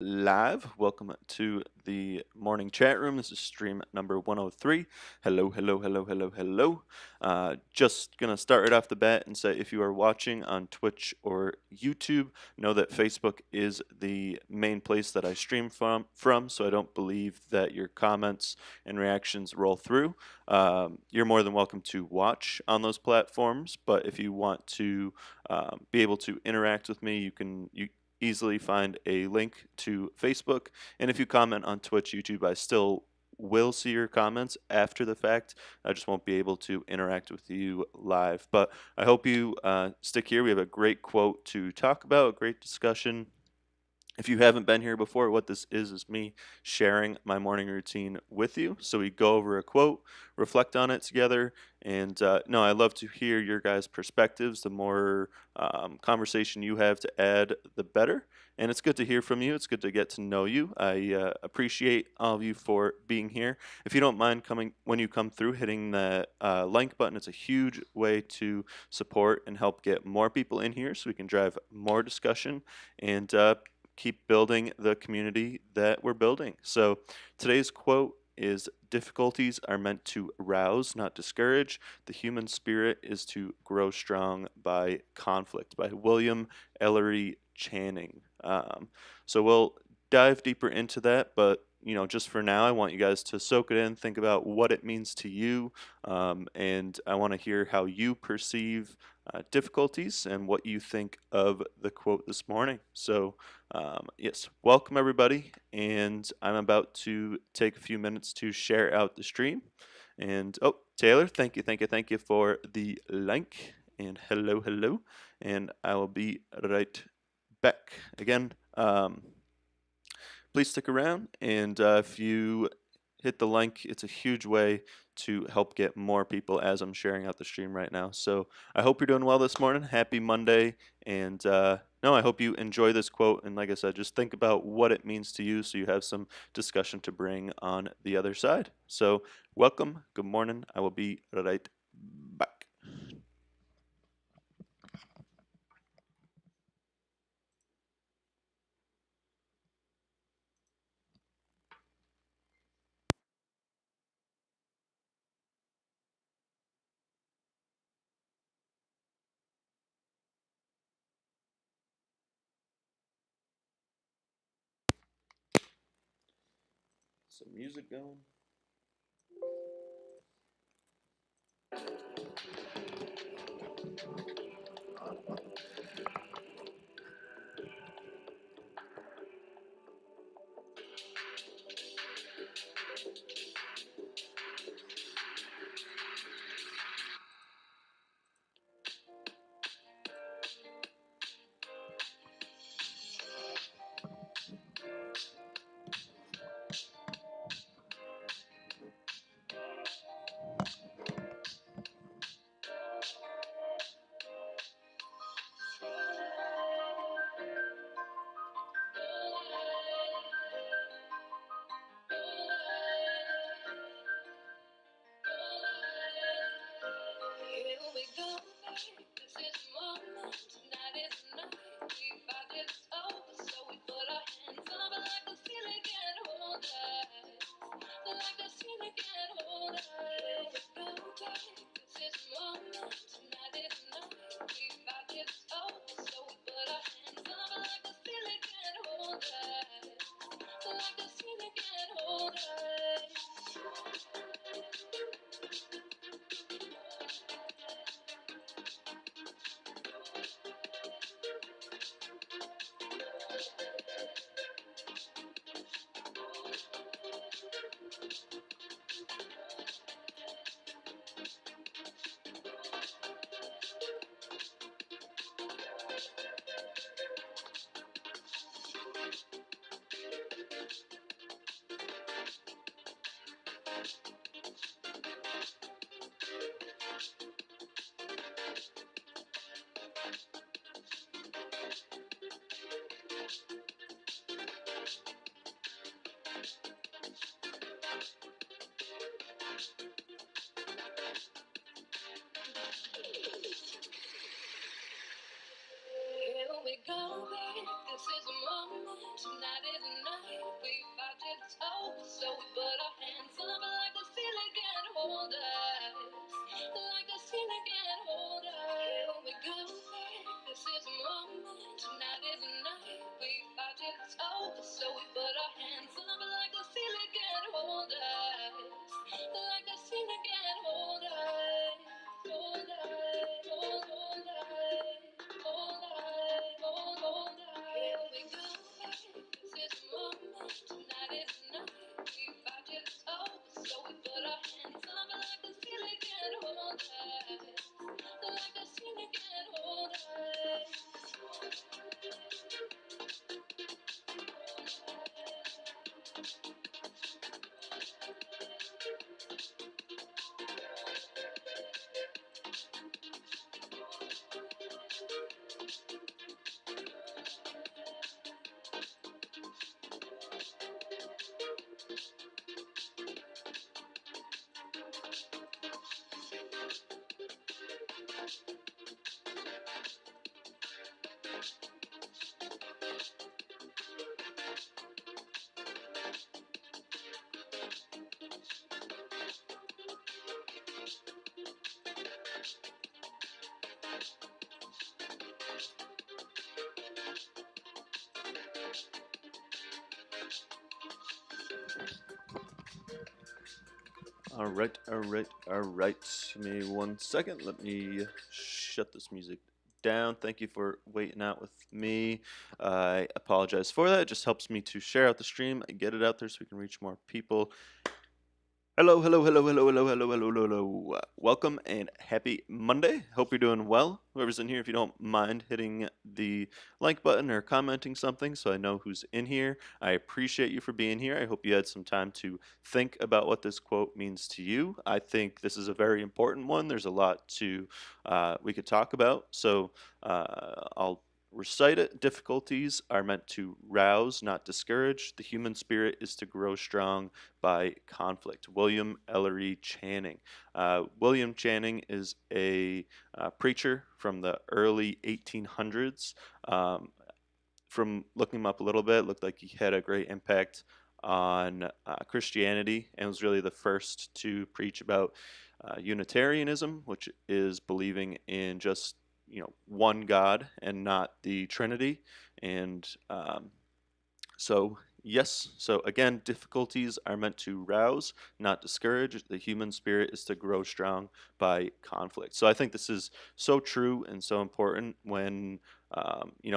live. Welcome to the morning chat room. This is stream number 103. Hello, hello, hello, hello, hello. Just gonna start right off the bat and say if you are watching on Twitch or YouTube, know that Facebook is the main place that I stream from, so I don't believe that your comments and reactions roll through. You're more than welcome to watch on those platforms, but if you want to be able to interact with me, you easily find a link to Facebook. And if you comment on Twitch, YouTube, I still will see your comments after the fact. I just won't be able to interact with you live. But I hope you stick here. We have a great quote to talk about, a great discussion. If you haven't been here before, what this is me sharing my morning routine with you. So we go over a quote, reflect on it together, and no, I love to hear your guys' perspectives. The more conversation you have to add, the better. And it's good to hear from you. It's good to get to know you. I appreciate all of you for being here. If you don't mind coming when you come through, hitting that like button, it's a huge way to support and help get more people in here, so we can drive more discussion and keep building the community that we're building. So today's quote is difficulties are meant to rouse, not discourage. The human spirit is to grow strong by conflict, by William Ellery Channing. So we'll dive deeper into that, but just for now, I want you guys to soak it in, think about what it means to you, and I want to hear how you perceive difficulties and what you think of the quote this morning. So, yes, welcome everybody, and I'm about to take a few minutes to share out the stream. And oh, Taylor, thank you for the link, and hello, hello, and I will be right back again. Please stick around, and if you hit the link, it's a huge way to help get more people as I'm sharing out the stream right now. So I hope you're doing well this morning. Happy Monday, and no, I hope you enjoy this quote. And like I said, just think about what it means to you, so you have some discussion to bring on the other side. So welcome, good morning. I will be right back. Some music going. toe, so we put our hands up like the ceiling can't hold us. Like the ceiling can't hold us. Here we go. This is a moment. Tonight is a night. We about to toe, so we put our hands up like the ceiling can't hold us. Like the ceiling can't hold us. Hold us. Hold us. Hold us. Hold us. Here we go. This is a moment. Tonight is a night. We about to toe, so we put our hands up like the ceiling can't hold us. Like the ceiling can't hold us. All right, all right, all right. Give me 1 second. Let me shut this music down. Thank you for waiting out with me. I apologize for that. It just helps me to share out the stream and get it out there so we can reach more people. Hello, hello, hello, hello, hello, hello, hello, hello, hello. Welcome and happy Monday. Hope you're doing well. Whoever's in here, if you don't mind hitting the like button or commenting something so I know who's in here. I appreciate you for being here. I hope you had some time to think about what this quote means to you. I think this is a very important one. There's a lot we could talk about. So I'll recite it. Difficulties are meant to rouse, not discourage. The human spirit is to grow strong by conflict. William Ellery Channing. William Channing is a preacher from the early 1800s. From looking him up a little bit, it looked like he had a great impact on Christianity and was really the first to preach about Unitarianism, which is believing in just one God and not the Trinity. And so again, difficulties are meant to rouse, not discourage. The human spirit is to grow strong by conflict. So I think this is so true and so important when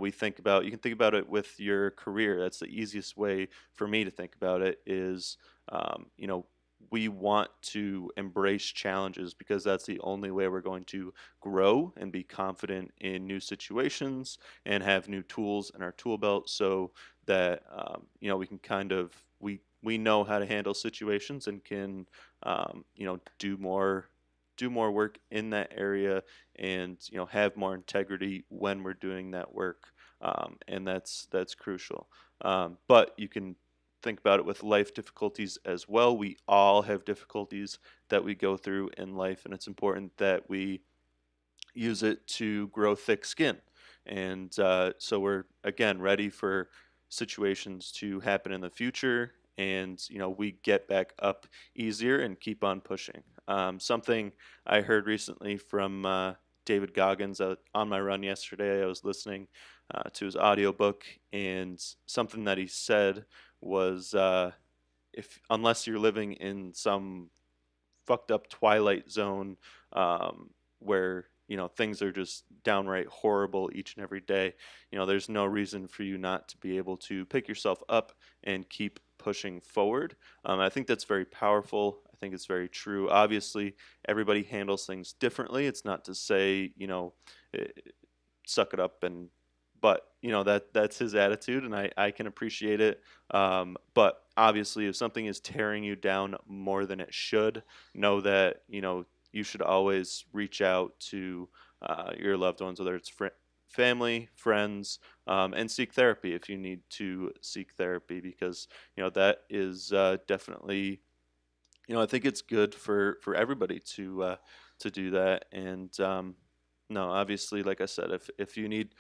we think about. You can think about it with your career. That's the easiest way for me to think about it. Is we want to embrace challenges because that's the only way we're going to grow and be confident in new situations and have new tools in our tool belt so that we can we know how to handle situations and can do more work in that area and have more integrity when we're doing that work, and that's crucial. But you can think about it with life difficulties as well. We all have difficulties that we go through in life, and it's important that we use it to grow thick skin. And so we're, again, ready for situations to happen in the future, and we get back up easier and keep on pushing. Something I heard recently from David Goggins on my run yesterday. I was listening to his audiobook, and something that he said was if unless you're living in some fucked up twilight zone where things are just downright horrible each and every day, there's no reason for you not to be able to pick yourself up and keep pushing forward. I think that's very powerful. I think it's very true. Obviously, everybody handles things differently. It's not to say suck it up but that's his attitude, and I can appreciate it. But obviously, if something is tearing you down more than it should, know that you should always reach out to your loved ones, whether it's family, friends, and seek therapy if you need to seek therapy, because that is definitely I think it's good for everybody to do that. And no, obviously, like I said, if you need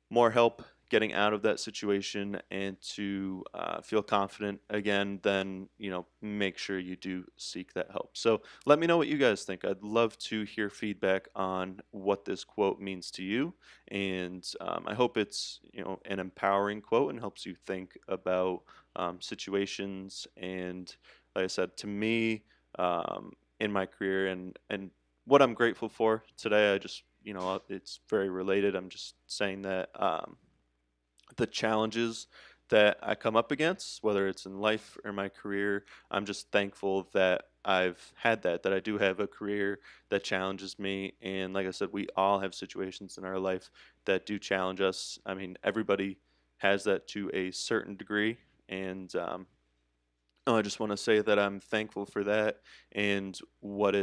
more help getting out of that situation and to feel confident again, then make sure you do seek that help. So let me know what you guys think. I'd love to hear feedback on what this quote means to you, and I hope it's an empowering quote and helps you think about situations. And like I said, to me, in my career and what I'm grateful for today, I just it's very related. I'm just saying that the challenges that I come up against, whether it's in life or my career, I'm just thankful that I've had that I do have a career that challenges me. And like I said, we all have situations in our life that do challenge us. I mean, everybody has that to a certain degree. And I just want to say that I'm thankful for that and what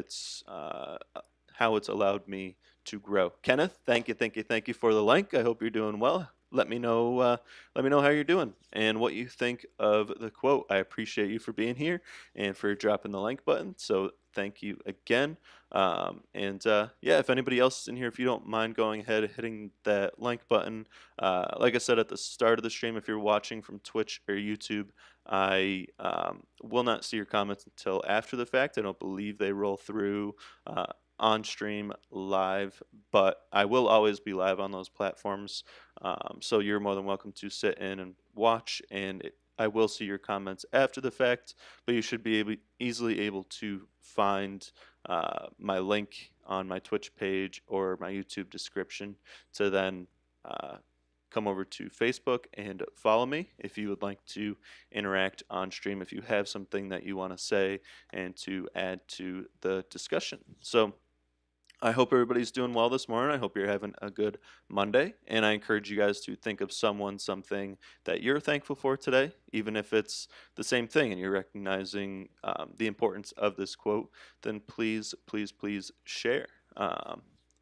how it's allowed me to grow. Kenneth, thank you, thank you, thank you for the link. I hope you're doing well. Let me know how you're doing and what you think of the quote. I appreciate you for being here and for dropping the like button. So thank you again. Yeah, if anybody else is in here, if you don't mind going ahead hitting that like button. Like I said at the start of the stream, if you're watching from Twitch or YouTube, I will not see your comments until after the fact. I don't believe they roll through on stream live, but I will always be live on those platforms. So you're more than welcome to sit in and watch, and I will see your comments after the fact, but you should be easily able to find my link on my Twitch page or my YouTube description to then uh, come over to Facebook and follow me if you would like to interact on stream, if you have something that you want to say and to add to the discussion. So I hope everybody's doing well this morning. I hope you're having a good Monday. And I encourage you guys to think of someone, something that you're thankful for today, even if it's the same thing and you're recognizing the importance of this quote, then please, please, please share.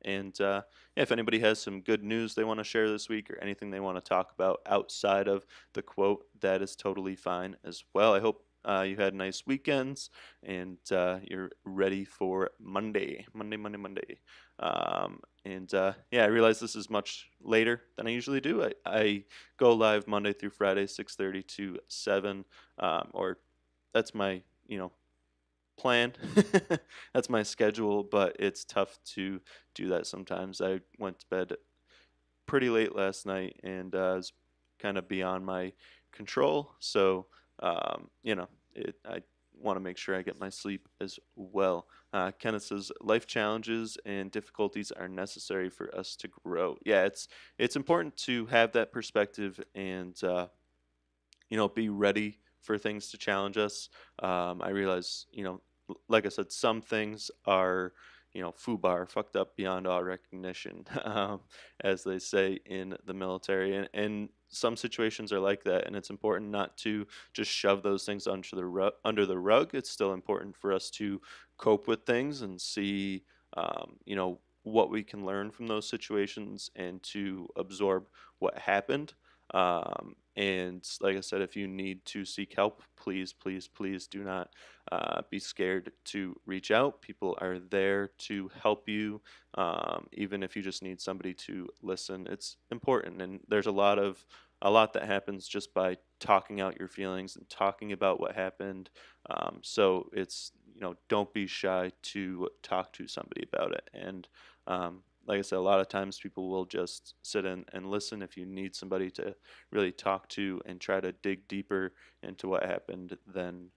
Yeah, if anybody has some good news they want to share this week or anything they want to talk about outside of the quote, that is totally fine as well. I hope you had nice weekends and you're ready for Monday. Yeah, I realize this is much later than I usually do. I go live Monday through Friday, 6:30 to 7, or that's my plan. That's my schedule, but it's tough to do that sometimes. I went to bed pretty late last night and was kind of beyond my control. So, I want to make sure I get my sleep as well. Kenneth says life challenges and difficulties are necessary for us to grow. Yeah, it's important to have that perspective and be ready for things to challenge us. I realize, like I said, some things are, FUBAR, fucked up beyond all recognition, as they say in the military. And some situations are like that, and it's important not to just shove those things under the rug. It's still important for us to cope with things and see, what we can learn from those situations and to absorb what happened. And like I said, if you need to seek help, please, please, please do not be scared to reach out. People are there to help you, even if you just need somebody to listen. It's important, and there's a lot that happens just by talking out your feelings and talking about what happened. So it's don't be shy to talk to somebody about it. And like I said, a lot of times people will just sit in and listen. If you need somebody to really talk to and try to dig deeper into what happened, then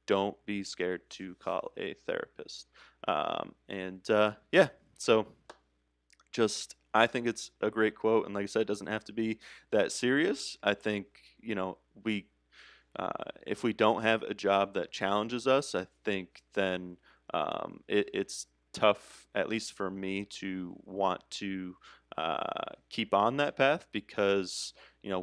don't be scared to call a therapist. Yeah, so just I think it's a great quote, and like I said, it doesn't have to be that serious. I think we if we don't have a job that challenges us, I think then it's tough, at least for me, to want to keep on that path because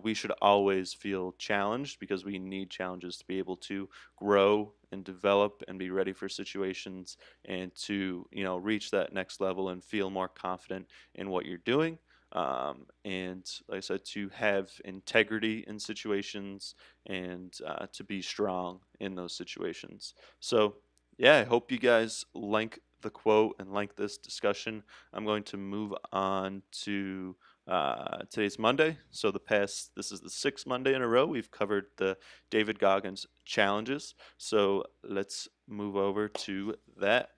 we should always feel challenged because we need challenges to be able to grow and develop and be ready for situations and to reach that next level and feel more confident in what you're doing. And like I said, to have integrity in situations and to be strong in those situations. So, yeah, I hope you guys like the quote and like this discussion. I'm going to move on to Today's Monday, so this is the sixth Monday in a row we've covered the David Goggins challenges. So let's move over to that.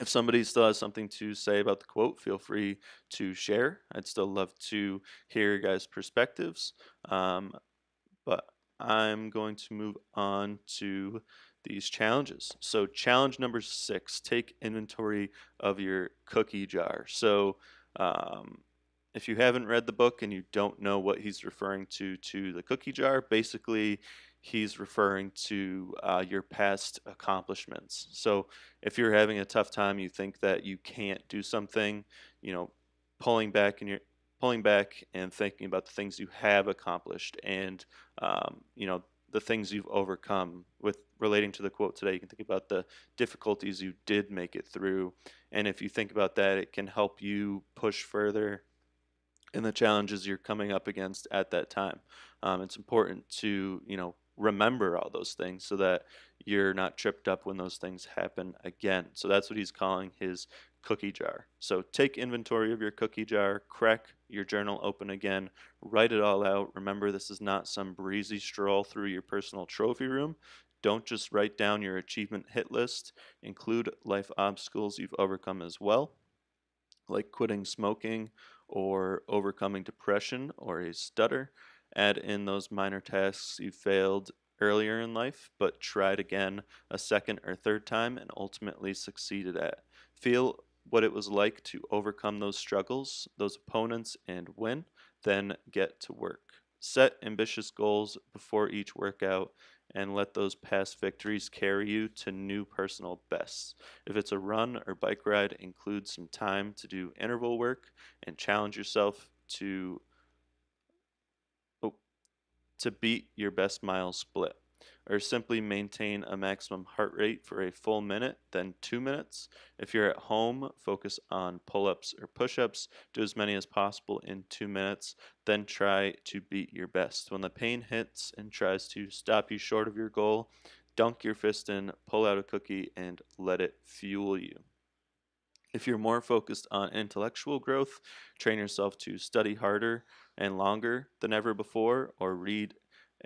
If somebody still has something to say about the quote, feel free to share. I'd still love to hear your guys' perspectives. Um, but I'm going to move on to these challenges. So, challenge number 6, take inventory of your cookie jar. So, um, if you haven't read the book and you don't know what he's referring to the cookie jar, basically he's referring to your past accomplishments. So, if you're having a tough time, you think that you can't do something, you know, pulling back and you're pulling back and thinking about the things you have accomplished and the things you've overcome. With relating to the quote today, you can think about the difficulties you did make it through, and if you think about that, it can help you push further in the challenges you're coming up against at that time. It's important to remember all those things so that you're not tripped up when those things happen again. So that's what he's calling his cookie jar. So take inventory of your cookie jar, crack your journal open again, write it all out. Remember, this is not some breezy stroll through your personal trophy room. Don't just write down your achievement hit list, include life obstacles you've overcome as well, like quitting smoking or overcoming depression or a stutter. Add in those minor tasks you failed earlier in life, but tried again a second or third time and ultimately succeeded at. Feel what it was like to overcome those struggles, those opponents, and win. Then get to work. Set ambitious goals before each workout and let those past victories carry you to new personal bests. If it's a run or bike ride, include some time to do interval work and challenge yourself oh, to beat your best mile split. Or simply maintain a maximum heart rate for a full minute, then 2 minutes. If you're at home, focus on pull ups or push ups. Do as many as possible in 2 minutes, then try to beat your best. When the pain hits and tries to stop you short of your goal, dunk your fist in, pull out a cookie, and let it fuel you. If you're more focused on intellectual growth, train yourself to study harder and longer than ever before, or read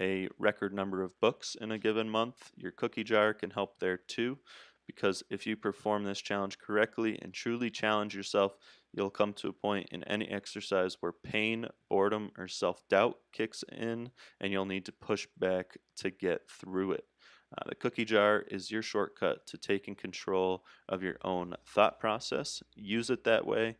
a record number of books in a given month. Your cookie jar can help there too, because if you perform this challenge correctly and truly challenge yourself, you'll come to a point in any exercise where pain, boredom, or self doubt kicks in, and you'll need to push back to get through it. The cookie jar is your shortcut to taking control of your own thought process. Use it that way.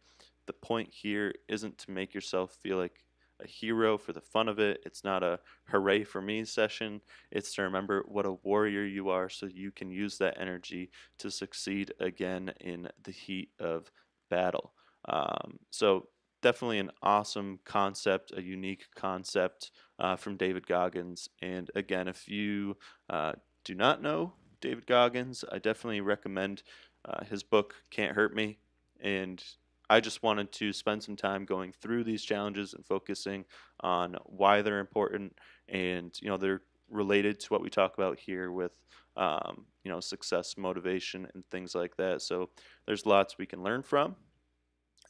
The point here isn't to make yourself feel like a hero for the fun of it. It's not a hooray for me session. It's to remember what a warrior you are so you can use that energy to succeed again in the heat of battle. So, definitely an awesome concept, a unique concept from David Goggins. And again, if you do not know David Goggins, I definitely recommend his book, Can't Hurt Me. And I just wanted to spend some time going through these challenges and focusing on why they're important. And, they're related to what we talk about here with, success, motivation, and things like that. So there's lots we can learn from.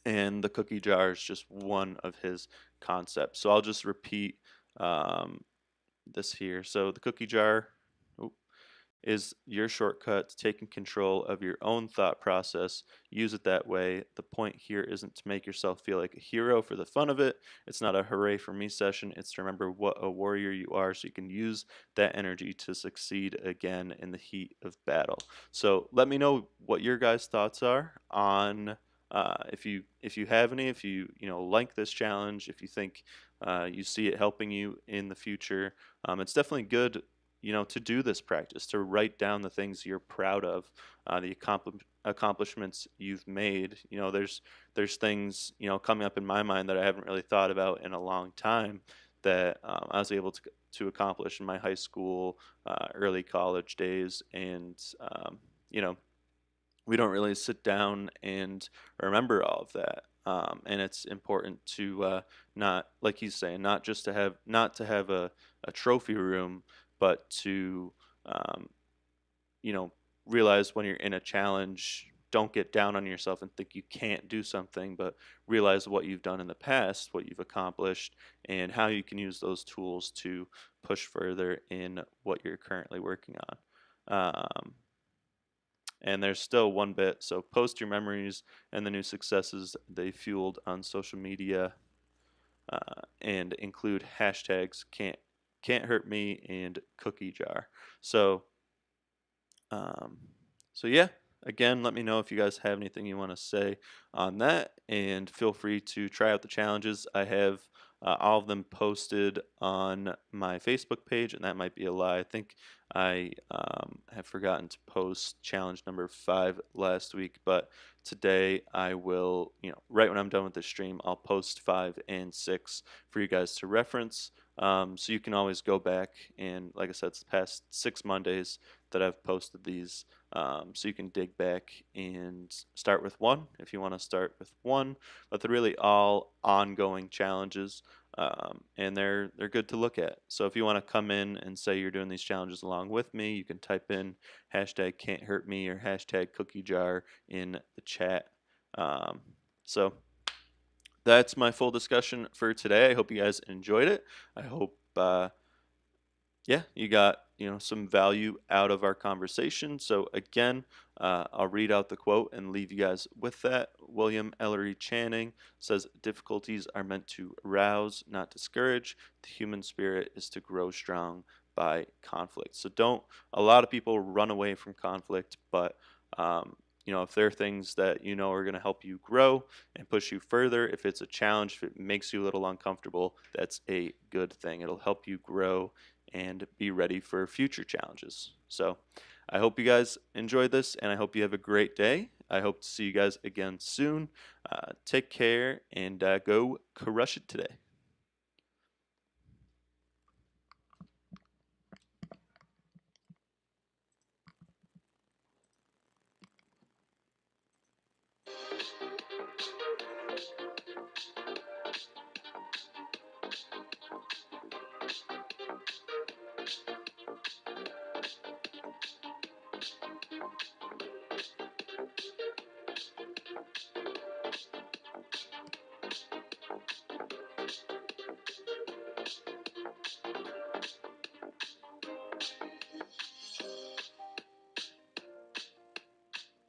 And the cookie jar is just one of his concepts. So I'll just repeat um, this here. So the cookie jar is your shortcut to taking control of your own thought process. Use it that way. The point here isn't to make yourself feel like a hero for the fun of it. It's not a hooray for me session. It's to remember what a warrior you are so you can use that energy to succeed again in the heat of battle. So let me know what your guys' thoughts are on if you have any, if you like this challenge, if you think you see it helping you in the future. It's definitely good to do this practice, to write down the things you're proud of, the accomplishments you've made. There's things coming up in my mind that I haven't really thought about in a long time that I was able to accomplish in my high school, early college days, and you know we don't really sit down and remember all of that. And it's important to not, like he's saying, not to have a trophy room, but to um, you know realize when you're in a challenge, don't get down on yourself and think you can't do something, but realize what you've done in the past, what you've accomplished, and how you can use those tools to push further in what you're currently working on. And there's still one bit, so post your memories and the new successes they fueled on social media, and include hashtags can't hurt me and cookie jar. So um, so yeah, again, let me know if you guys have anything you want to say on that, and feel free to try out the challenges. I have all of them posted on my Facebook page, and that might be a lie. I think I have forgotten to post challenge number 5 last week, but today I will, right when I'm done with the stream, I'll post 5 and 6 for you guys to reference. So you can always go back and, like I said, it's the past 6 Mondays that I've posted these. So you can dig back and start with one if you want to start with one, but they're really all ongoing challenges, and they're good to look at. So if you want to come in and say you're doing these challenges along with me, you can type in hashtag can't hurt me or hashtag cookie jar in the chat. So that's my full discussion for today. I hope you guys enjoyed it. I hope yeah, you got some value out of our conversation. So again, I'll read out the quote and leave you guys with that. William Ellery Channing says, "Difficulties are meant to rouse, not discourage. The human spirit is to grow strong by conflict." So don't. A lot of people run away from conflict, but if there are things that are going to help you grow and push you further, if it's a challenge, if it makes you a little uncomfortable, that's a good thing. It'll help you grow and be ready for future challenges. So I hope you guys enjoyed this, and I hope you have a great day. I hope to see you guys again soon. Take care, and go crush it today.